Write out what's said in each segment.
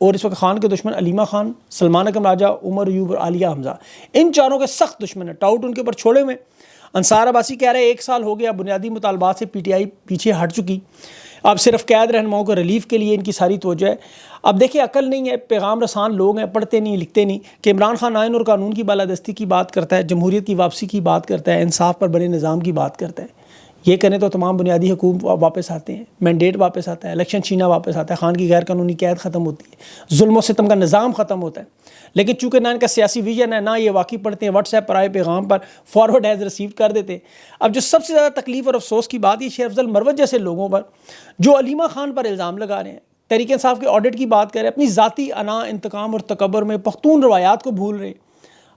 اور اس وقت خان کے دشمن علیمہ خان، سلمان اکرم راجہ، عمر ایوب اور عالیہ حمزہ، ان چاروں کے سخت دشمن ہیں. ٹاؤٹ ان کے اوپر چھوڑے ہوئے. انصار عباسی کہہ رہے ہیں 1 سال ہو گیا بنیادی مطالبات سے پی ٹی آئی پیچھے ہٹ چکی، اب صرف قید رہنماؤں کو ریلیف کے لیے ان کی ساری توجہ ہے. اب دیکھیں عقل نہیں ہے، پیغام رسان لوگ ہیں، پڑھتے نہیں لکھتے نہیں، کہ عمران خان آئین اور قانون کی بالادستی کی بات کرتا ہے، جمہوریت کی واپسی کی بات کرتا ہے، انصاف پر بنے نظام کی بات کرتا ہے. یہ کریں تو تمام بنیادی حقوق واپس آتے ہیں، مینڈیٹ واپس آتا ہے، الیکشن چھینا واپس آتا ہے، خان کی غیر قانونی قید ختم ہوتی ہے، ظلم و ستم کا نظام ختم ہوتا ہے. لیکن چونکہ نہ ان کا سیاسی ویژن ہے، نہ یہ واقعی پڑھتے ہیں، واٹس ایپ پر آئے پیغام پر فارورڈ ایز ریسیو کر دیتے ہیں. اب جو سب سے زیادہ تکلیف اور افسوس کی بات یہ شیخ افضل مروت جیسے لوگوں پر جو علیمہ خان پر الزام لگا رہے ہیں، تحریک انصاف کے آڈٹ کی بات کر رہے ہیں، اپنی ذاتی انا، انتقام اور تکبر میں پختون روایات کو بھول رہے ہیں.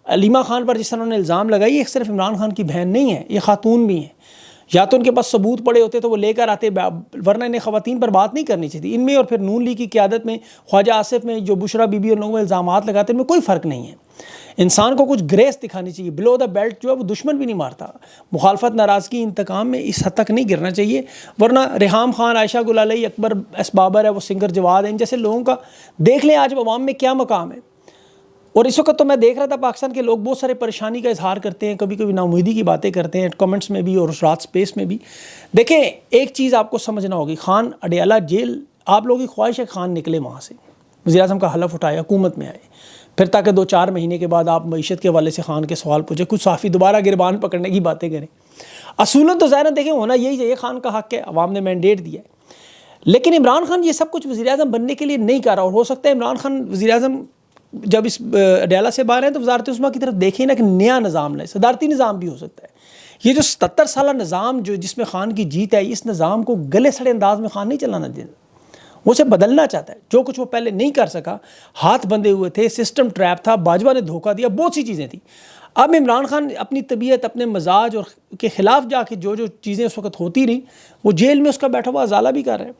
علیمہ خان پر جس طرح انہوں نے الزام لگائی، یہ صرف عمران خان کی بہن نہیں ہے، یہ خاتون بھی ہیں. یا تو ان کے پاس ثبوت پڑے ہوتے تو وہ لے کر آتے، ورنہ انہیں خواتین پر بات نہیں کرنی چاہیے. ان میں اور پھر نون لیگ کی قیادت میں خواجہ آصف میں جو بشرا بی بی اور لوگوں میں الزامات لگاتے ہیں، ان میں کوئی فرق نہیں ہے. انسان کو کچھ گریس دکھانی چاہیے. بلو دا بیلٹ جو ہے وہ دشمن بھی نہیں مارتا. مخالفت، ناراضگی، انتقام میں اس حد تک نہیں گرنا چاہیے، ورنہ ریحام خان، عائشہ گل علیہ، اکبر ایس بابر ہے، وہ سنگر جواد ہیں، ان جیسے لوگوں کا دیکھ لیں آج عوام میں کیا مقام ہے. اور اس وقت تو میں دیکھ رہا تھا پاکستان کے لوگ بہت سارے پریشانی کا اظہار کرتے ہیں، کبھی کبھی ناامیدی کی باتیں کرتے ہیں کمنٹس میں بھی اور رات سپیس میں بھی. دیکھیں ایک چیز آپ کو سمجھنا ہوگی، خان اڈیالہ جیل، آپ لوگوں کی خواہش ہے خان نکلے وہاں سے، وزیر اعظم کا حلف اٹھائے، حکومت میں آئے، پھر تاکہ 2-4 مہینے کے بعد آپ معیشت کے حوالے سے خان کے سوال پوچھیں، کچھ صحافی دوبارہ گربان پکڑنے کی باتیں کریں. اصولاً تو ظاہر دیکھیں ہونا یہی چاہیے، خان کا حق ہے، عوام نے مینڈیٹ دیا ہے. لیکن عمران خان یہ سب کچھ وزیر اعظم بننے کے لیے نہیں کر رہا، اور ہو سکتا ہے عمران خان وزیر اعظم جب اس اڈیالہ سے باہر ہیں تو وزارت عظمیٰ کی طرف دیکھیں نا، کہ نیا نظام لائے، صدارتی نظام بھی ہو سکتا ہے. یہ جو 77 سالہ نظام جو جس میں خان کی جیت ہے، اس نظام کو گلے سڑے انداز میں خان نہیں چلانا دینا، وہ اسے بدلنا چاہتا ہے. جو کچھ وہ پہلے نہیں کر سکا، ہاتھ بندھے ہوئے تھے، سسٹم ٹریپ تھا، باجوہ نے دھوکہ دیا، بہت سی چیزیں تھیں. اب عمران خان اپنی طبیعت، اپنے مزاج اور کے خلاف جا کے جو چیزیں اس وقت ہوتی رہیں، وہ جیل میں اس کا بیٹھا ہوا ازالہ بھی کر رہے ہیں.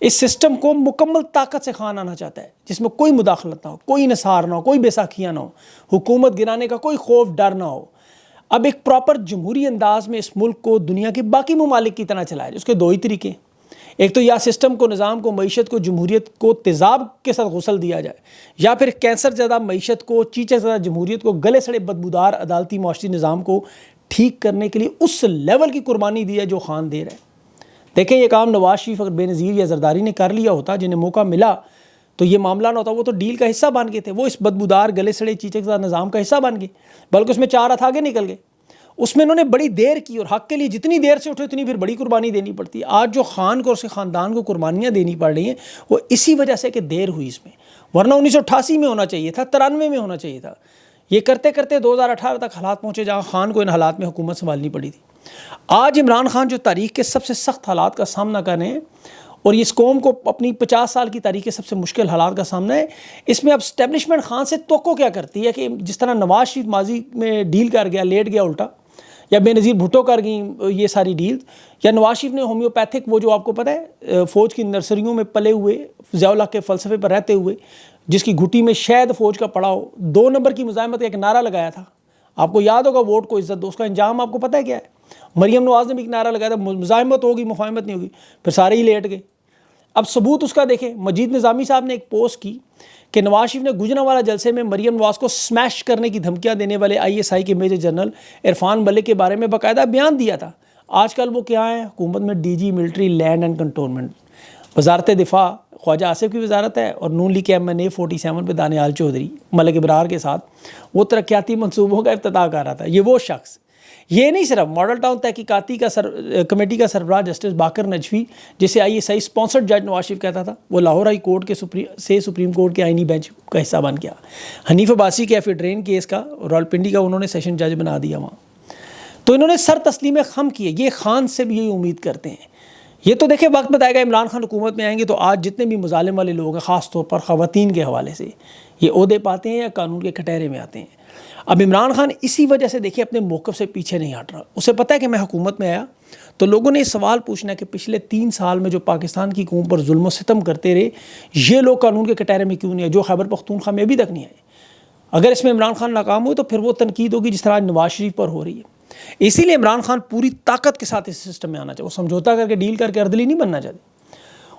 اس سسٹم کو مکمل طاقت سے خان آنا چاہتا ہے، جس میں کوئی مداخلت نہ ہو، کوئی انحصار نہ ہو، کوئی بیساکھیاں نہ ہو، حکومت گرانے کا کوئی خوف ڈر نہ ہو. اب ایک پراپر جمہوری انداز میں اس ملک کو دنیا کے باقی ممالک کی طرح چلایا جائے. اس کے 2 ہی طریقے، ایک تو یا سسٹم کو، نظام کو، معیشت کو، جمہوریت کو تیزاب کے ساتھ غسل دیا جائے، یا پھر کینسر زدہ معیشت کو، چیچک زدہ جمہوریت کو، گلے سڑے بدبودار عدالتی معاشرتی نظام کو ٹھیک کرنے کے لیے اس لیول کی قربانی دی ہے جو خان دے رہا ہے. دیکھیں یہ کام نواز شریف اگر بے نظیر یا زرداری نے کر لیا ہوتا، جنہیں موقع ملا تو یہ معاملہ نہ ہوتا. وہ تو ڈیل کا حصہ بن گئے تھے، وہ اس بدبودار گلے سڑے چیچک زدہ نظام کا حصہ بن گئے، بلکہ اس میں 4 ہاتھ آگے نکل گئے. اس میں انہوں نے بڑی دیر کی، اور حق کے لیے جتنی دیر سے اٹھے اتنی پھر بڑی قربانی دینی پڑتی ہے. آج جو خان کو اور اس کے خاندان کو قربانیاں دینی پڑ رہی ہیں، وہ اسی وجہ سے کہ دیر ہوئی اس میں، ورنہ 1988 میں ہونا چاہیے تھا، 93 میں ہونا چاہیے تھا. یہ کرتے کرتے 2018 تک حالات پہنچے جہاں خان کو ان حالات میں حکومت سنبھالنی پڑی تھی. آج عمران خان جو تاریخ کے سب سے سخت حالات کا سامنا کر رہے ہیں، اور اس قوم کو اپنی 50 سال کی تاریخ کے سب سے مشکل حالات کا سامنا ہے، اس میں اب اسٹیبلشمنٹ خان سے توقع کیا کرتی ہے کہ جس طرح نواز شریف ماضی میں ڈیل کر گیا، لیٹ گیا الٹا، یا بے نظیر بھٹو کر گئیں یہ ساری ڈیل، یا نواز شریف نے ہومیوپیتھک، وہ جو آپ کو پتہ ہے فوج کی نرسریوں میں پلے ہوئے، ضیاء الحق کے فلسفے پر رہتے ہوئے، جس کی گھٹی میں شہد فوج کا پڑا ہو، 2 نمبر کی مزاحمت کا ایک نعرہ لگایا تھا. آپ کو یاد ہوگا، ووٹ کو عزت دو. اس کا انجام آپ کو پتہ ہے کیا ہے؟ مریم نواز نے بھی ایک نعرہ لگایا تھا، مزاحمت ہوگی مفاہمت نہیں ہوگی، پھر سارے ہی لیٹ گئے. اب ثبوت اس کا دیکھیں، مجید نظامی صاحب نے ایک پوسٹ کی کہ نواز شریف نے گوجرانوالہ جلسے میں مریم نواز کو سمیش کرنے کی دھمکیاں دینے والے ISI کے میجر جنرل عرفان ملک کے بارے میں باقاعدہ بیان دیا تھا. آج کل وہ کیا ہے؟ حکومت میں DG military land and cantonment, وزارت دفاع خواجہ آصف کی وزارت ہے، اور نون لیگ کے MNA 47 پہ دانیال چودھری ملک ابرار کے ساتھ وہ ترقیاتی منصوبوں کا افتتاح کر رہا تھا. یہ وہ شخص، یہ نہیں صرف ماڈل ٹاؤن تحقیقاتی کا کمیٹی کا سربراہ جسٹس باقر نجفی، جسے ISI اسپانسرڈ جج نواز شریف کہتا تھا، وہ لاہور ہائی کورٹ کے سپریم کورٹ کے آئینی بینچ کا حصہ بن گیا. حنیف عباسی کے ایفیڈرین کیس کا راولپنڈی کا انہوں نے سیشن جج بنا دیا وہاں. تو انہوں نے سر تسلیم خم کیے. یہ خان سے بھی یہی امید کرتے ہیں. یہ تو دیکھیں وقت بتائے گا، عمران خان حکومت میں آئیں گے تو آج جتنے بھی مظالم والے لوگ ہیں، خاص طور پر خواتین کے حوالے سے، یہ عہدے پاتے ہیں یا قانون کے کٹہرے میں آتے ہیں. اب عمران خان اسی وجہ سے دیکھیں اپنے موقف سے پیچھے نہیں ہٹ رہا. اسے پتہ ہے کہ میں حکومت میں آیا تو لوگوں نے یہ سوال پوچھنا ہے کہ پچھلے 3 سال میں جو پاکستان کی قوم پر ظلم و ستم کرتے رہے، یہ لوگ قانون کے کٹہرے میں کیوں نہیں آئے؟ جو خیبر پختونخوا میں ابھی تک نہیں آئے. اگر اس میں عمران خان ناکام ہوئے تو پھر وہ تنقید ہوگی جس طرح آج نواز شریف پر ہو رہی ہے. اسی لیے عمران خان پوری طاقت کے ساتھ اس سسٹم میں آنا چاہتے، وہ سمجھوتا کر کے ڈیل کر کے اردلی نہیں بننا چاہتے.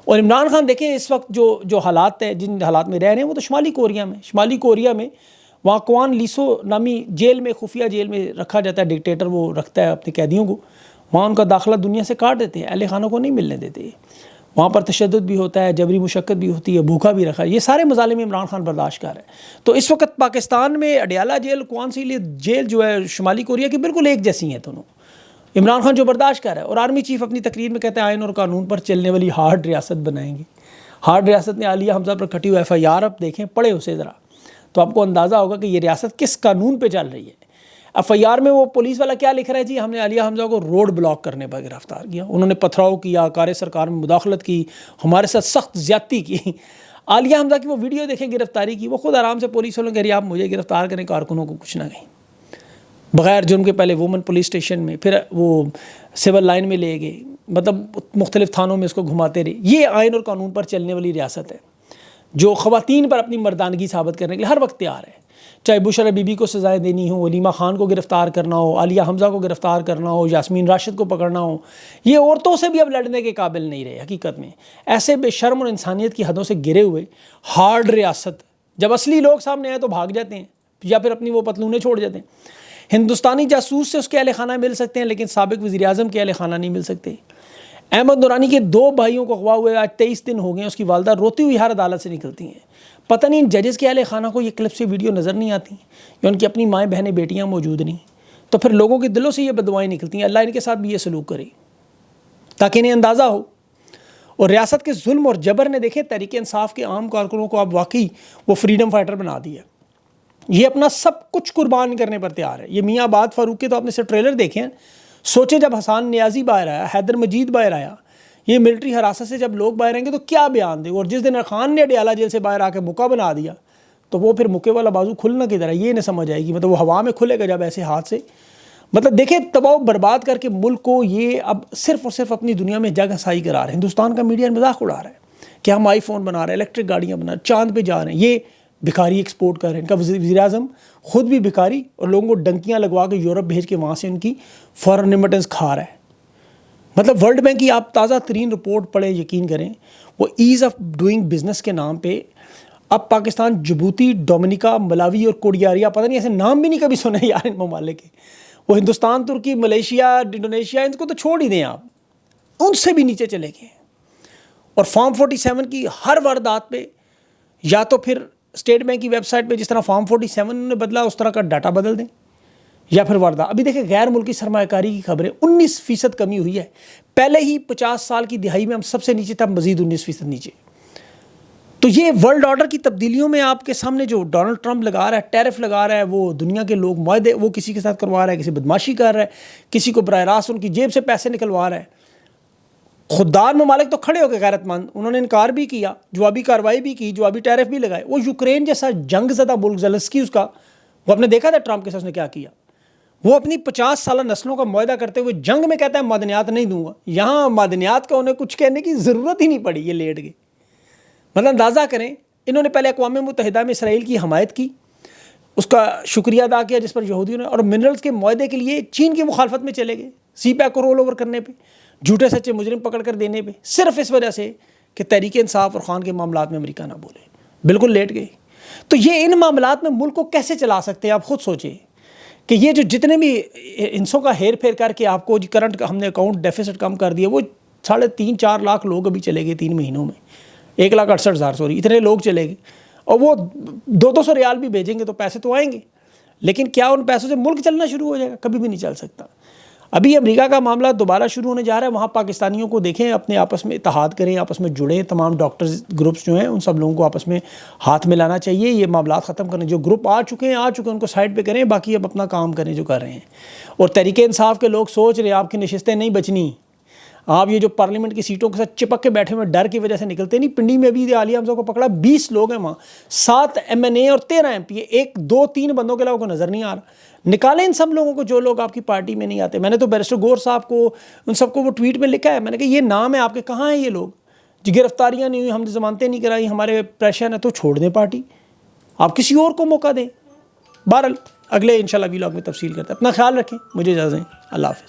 اور عمران خان دیکھیں اس وقت جو حالات ہیں، جن حالات میں رہ رہے ہیں، وہ تو شمالی کوریا میں وہاں کوان لیسو نامی جیل میں، خفیہ جیل میں رکھا جاتا ہے، ڈکٹیٹر وہ رکھتا ہے اپنے قیدیوں کو، وہاں ان کا داخلہ دنیا سے کاٹ دیتے ہیں، اہل خانوں کو نہیں ملنے دیتے، وہاں پر تشدد بھی ہوتا ہے، جبری مشقت بھی ہوتی ہے، بھوکا بھی رکھا ہے، یہ سارے مظالم عمران خان برداشت کر رہا ہے۔ تو اس وقت پاکستان میں اڈیالہ جیل، کوان سی جیل جو ہے شمالی کوریا کی، بالکل ایک جیسی ہیں دونوں۔ عمران خان جو برداشت کر رہا ہے، اور آرمی چیف اپنی تقریر میں کہتے ہیں آئین اور قانون پر چلنے والی ہارڈ ریاست بنائیں گے۔ ہارڈ ریاست نے عالیہ حمزہ پر کھٹی ہوئی FIR اب دیکھیں، پڑھے اسے ذرا، تو آپ کو اندازہ ہوگا کہ یہ ریاست کس قانون پہ چل رہی ہے۔ FIR میں وہ پولیس والا کیا لکھ رہا ہے جی، ہم نے عالیہ حمزہ کو روڈ بلاک کرنے پر گرفتار کیا، انہوں نے پتھراؤ کیا، کار سرکار میں مداخلت کی، ہمارے ساتھ سخت زیادتی کی۔ عالیہ حمزہ کی وہ ویڈیو دیکھیں گرفتاری کی، وہ خود آرام سے پولیس والوں کہہ رہی ہے آپ مجھے گرفتار کریں، کارکنوں کو کچھ نہ کہیں، بغیر جرم کے پہلے وومن پولیس اسٹیشن میں، پھر وہ سول لائن میں لے گئے، مطلب مختلف تھانوں میں اس کو گھماتے رہے۔ یہ آئین اور قانون پر چلنے والی ریاست ہے جو خواتین پر اپنی مردانگی ثابت کرنے کے لیے ہر وقت تیار ہے، چاہے بشرا بی بی کو سزائیں دینی ہو، ولیمہ خان کو گرفتار کرنا ہو، عالیہ حمزہ کو گرفتار کرنا ہو، یاسمین راشد کو پکڑنا ہو۔ یہ عورتوں سے بھی اب لڑنے کے قابل نہیں رہے حقیقت میں، ایسے بے شرم اور انسانیت کی حدوں سے گرے ہوئے ہارڈ ریاست، جب اصلی لوگ سامنے آئے تو بھاگ جاتے ہیں یا پھر اپنی وہ پتلونیں چھوڑ جاتے ہیں۔ ہندوستانی جاسوس سے اس کے اہل خانہ مل سکتے ہیں، لیکن سابق وزیر اعظم کے اہل خانہ نہیں مل سکتے۔ احمد نورانی کے 2 بھائیوں کو اغوا ہوئے آج 23 دن ہو گئے، اس کی والدہ روتی ہوئی ہر عدالت سے نکلتی ہیں۔ پتہ نہیں ان ججز کے اہل خانہ کو یہ کلپ سے ویڈیو نظر نہیں آتی، یا ان کی اپنی مائیں بہنیں بیٹیاں موجود نہیں، تو پھر لوگوں کے دلوں سے یہ بددعائیں نکلتی ہیں، اللہ ان کے ساتھ بھی یہ سلوک کرے تاکہ انہیں اندازہ ہو۔ اور ریاست کے ظلم اور جبر نے دیکھیں تحریک انصاف کے عام کارکنوں کو اب واقعی وہ فریڈم فائٹر بنا دیا، یہ اپنا سب کچھ قربان کرنے پر تیار ہے۔ یہ میاں عباد فاروق کے تو آپ نے صرف ٹریلر دیکھے ہیں، سوچیں جب حسان نیازی باہر آیا، حیدر مجید باہر آیا، یہ ملٹری حراست سے جب لوگ باہر آئیں گے تو کیا بیان دیں، اور جس دن خان نے اڈیالہ جیل سے باہر آ کے مکہ بنا دیا تو وہ پھر مکے والا بازو کھلنا کدھر ہے، یہ نہیں سمجھ آئے گی، مطلب وہ ہوا میں کھلے گا جب ایسے ہاتھ سے، مطلب دیکھیں تباہ و برباد کر کے ملک کو یہ اب صرف اور صرف اپنی دنیا میں جگ ہنسائی کرا رہے ہیں۔ ہندوستان کا میڈیا مذاق اڑا رہا ہے کہ ہم آئی فون بنا رہے ہیں، الیکٹرک گاڑیاں بنا رہے ہیں، چاند پہ جا رہے ہیں، یہ بھکاری ایکسپورٹ کر رہے ہیں۔ ان کا وزیر اعظم خود بھی بھکاری اور لوگوں کو ڈنکیاں لگوا کے یورپ بھیج کے وہاں سے ان کی فارن ریمیٹنس کھا رہا ہے۔ مطلب ورلڈ بینک کی آپ تازہ ترین رپورٹ پڑھیں، یقین کریں، وہ ایز آف ڈوئنگ بزنس کے نام پہ اب پاکستان جبوتی، ڈومینیکا، ملاوی اور کوریاریا، پتہ نہیں ایسے نام بھی نہیں کبھی سنے یار ان ممالک کے، وہ ہندوستان، ترکی، ملیشیا، انڈونیشیا، ان کو تو چھوڑ ہی دیں آپ، ان سے بھی نیچے چلے گئے۔ اور فارم 47 کی ہر واردات پہ یا تو پھر اسٹیٹ بینک کی ویب سائٹ پہ جس طرح فارم 47 نے بدلا اس طرح کا ڈاٹا بدل دیں، یا پھر واردات۔ ابھی دیکھیں غیر ملکی سرمایہ کاری کی خبریں، 19% کمی ہوئی ہے، پہلے ہی 50 سال کی دہائی میں ہم سب سے نیچے تھا، مزید 19% نیچے۔ تو یہ ورلڈ آرڈر کی تبدیلیوں میں آپ کے سامنے جو ڈونلڈ ٹرمپ لگا رہا ہے، ٹیرف لگا رہا ہے، وہ دنیا کے لوگ معاہدے وہ کسی کے ساتھ کروا رہا ہے، کسی بدماشی کر رہا ہے، کسی کو براہ راست ان کی جیب سے پیسے نکلوا رہا ہے۔ خوددار ممالک تو کھڑے ہو کے غیرت مند، انہوں نے انکار بھی کیا، جوابی کارروائی بھی کی، جوابی ٹیرف بھی لگائے۔ وہ یوکرین جیسا جنگ زدہ ملک، زلنسکی اس کا، وہ آپ نے دیکھا تھا ٹرمپ کے ساتھ اس نے کیا کیا، وہ اپنی 50 سالہ نسلوں کا معاہدہ کرتے ہوئے جنگ میں کہتا ہے معدنیات نہیں دوں گا، یہاں معدنیات کا انہیں کچھ کہنے کی ضرورت ہی نہیں پڑی، یہ لیٹ گئے۔ مطلب اندازہ کریں، انہوں نے پہلے اقوام متحدہ میں اسرائیل کی حمایت کی، اس کا شکریہ ادا کیا جس پر یہودیوں نے، اور منرلز کے معاہدے کے لیے چین کی مخالفت میں چلے گئے، سی پیک کو رول اوور کرنے پہ، جھوٹے سچے مجرم پکڑ کر دینے پہ، صرف اس وجہ سے کہ تحریک انصاف اور خان کے معاملات میں امریکہ نہ بولے، بالکل لیٹ گئے۔ تو یہ ان معاملات میں ملک کو کیسے چلا سکتے ہیں، آپ خود سوچیں کہ یہ جو جتنے بھی انسوں کا ہیر پھیر کر کے آپ کو کرنٹ ہم نے اکاؤنٹ ڈیفیسٹ کم کر دیا، وہ 3.5-4 لاکھ لوگ ابھی چلے گئے 3 مہینوں میں، 1,68,000 سوری، اتنے لوگ چلے گئے، اور وہ 200 ریال بھی بھیجیں گے تو پیسے تو آئیں گے، لیکن کیا ان پیسوں سے ملک چلنا شروع ہو جائے گا؟ کبھی بھی نہیں چل سکتا۔ ابھی امریکہ کا معاملہ دوبارہ شروع ہونے جا رہا ہے، وہاں پاکستانیوں کو دیکھیں، اپنے آپس میں اتحاد کریں، آپس میں جڑیں، تمام ڈاکٹرز گروپس جو ہیں ان سب لوگوں کو آپس میں ہاتھ ملانا چاہیے، یہ معاملات ختم کریں، جو گروپ آ چکے ہیں ان کو سائڈ پہ کریں، باقی اب اپنا کام کریں جو کر رہے ہیں۔ اور تحریک انصاف کے لوگ سوچ رہے ہیں آپ کی نشستیں نہیں بچنی، آپ یہ جو پارلیمنٹ کی سیٹوں کے ساتھ چپک کے بیٹھے ہوئے ڈر کی وجہ سے نکلتے نہیں۔ پنڈی میں بھی عالیہ حمزہ کو پکڑا، 20 لوگ ہیں وہاں، 7 MNA اور 13 MP، 1 2 3 بندوں کے علاوہ کو نظر نہیں آ رہا۔ نکالیں ان سب لوگوں کو جو لوگ آپ کی پارٹی میں نہیں آتے۔ میں نے تو بیرسٹر گور صاحب کو ان سب کو وہ ٹویٹ میں لکھا ہے، میں نے کہا یہ نام ہے آپ کے، کہاں ہیں یہ لوگ؟ جی گرفتاریاں نہیں ہوئی، ہم نے ضمانتیں نہیں کرائی، ہمارے پریشر ہے، تو چھوڑ دیں پارٹی، آپ کسی اور کو موقع دیں۔ بہرحال اگلے انشاءاللہ ویلاگ میں تفصیل کرتے ہیں۔ اپنا خیال رکھیں، مجھے اجازت دیں، اللہ حافظ۔